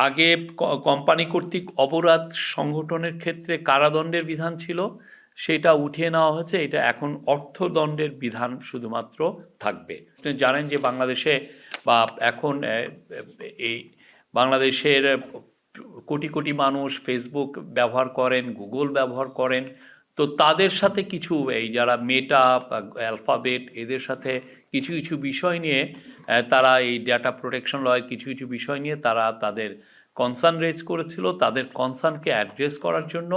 আগে কোম্পানি কর্তৃক অপরাধ সংগঠনের ক্ষেত্রে কারাদণ্ডের বিধান ছিল, সেটা উঠিয়ে নেওয়া হয়েছে। এটা এখন অর্থদণ্ডের বিধান শুধুমাত্র থাকবে। আপনি জানেন যে বাংলাদেশে বা এখন এই বাংলাদেশের কোটি কোটি মানুষ ফেসবুক ব্যবহার করেন, গুগল ব্যবহার করেন। তো তাদের সাথে কিছু এই যারা মেটা, অ্যালফাবেট, এদের সাথে কিছু কিছু বিষয় নিয়ে তারা এই ডেটা প্রোটেকশন লয়ের কিছু কিছু বিষয় নিয়ে তারা তাদের কনসার্ন রেজ করেছিল। তাদের কনসার্নকে অ্যাড্রেস করার জন্য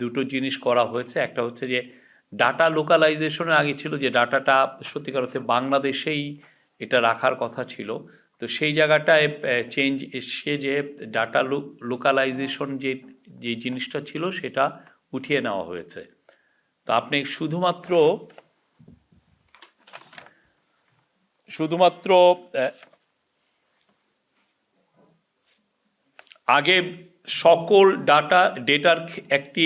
দুটো জিনিস করা হয়েছে। একটা হচ্ছে যে ডাটা লোকালাইজেশনের আগে ছিল যে ডাটাটা সত্যিকার অর্থে বাংলাদেশেই এটা রাখার কথা ছিল। তো সেই জায়গাটায় চেঞ্জ এসে যে ডাটা লোকালাইজেশন যে যে জিনিসটা ছিল সেটা উঠিয়ে নেওয়া হয়েছে। তো আপনি শুধুমাত্র শুধুমাত্র আগে সকল ডেটার একটি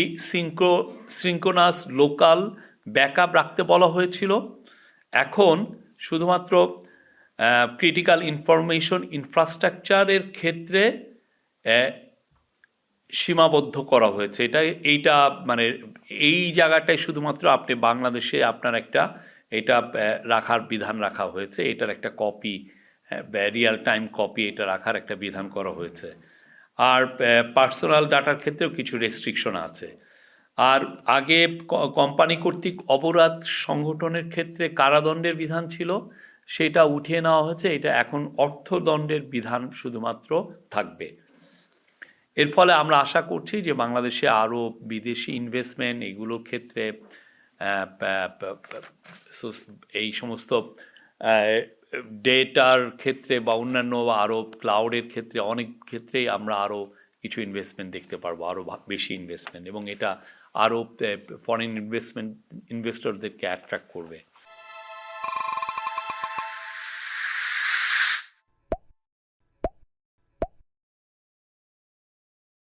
সিঙ্ক্রোনাস লোকাল ব্যাকআপ রাখতে বলা হয়েছিল। এখন শুধুমাত্র ক্রিটিক্যাল ইনফরমেশন ইনফ্রাস্ট্রাকচারের ক্ষেত্রে সীমাবদ্ধ করা হয়েছে। এইটা মানে এই জায়গাটায় শুধুমাত্র আপনি বাংলাদেশে আপনার একটা এটা রাখার বিধান রাখা হয়েছে। এটার একটা কপি, রিয়েল টাইম কপি এটা রাখার একটা বিধান করা হয়েছে। আর পার্সোনাল ডাটার ক্ষেত্রেও কিছু রেস্ট্রিকশন আছে। আর আগে কোম্পানি কর্তৃক অপরাধ সংগঠনের ক্ষেত্রে কারাদণ্ডের বিধান ছিল, সেটা উঠিয়ে নেওয়া হয়েছে। এটা এখন অর্থদণ্ডের বিধান শুধুমাত্র থাকবে। এর ফলে আমরা আশা করছি যে বাংলাদেশে আরও বিদেশি ইনভেস্টমেন্ট এগুলোর ক্ষেত্রে এই সমস্ত ডেটার ক্ষেত্রে বা অন্যান্য আরও ক্লাউডের ক্ষেত্রে অনেক ক্ষেত্রেই আমরা আরও কিছু ইনভেস্টমেন্ট দেখতে পারবো, আরও বেশি ইনভেস্টমেন্ট, এবং এটা আরও ফরেন ইনভেস্টরদেরকে অ্যাট্রাক্ট করবে।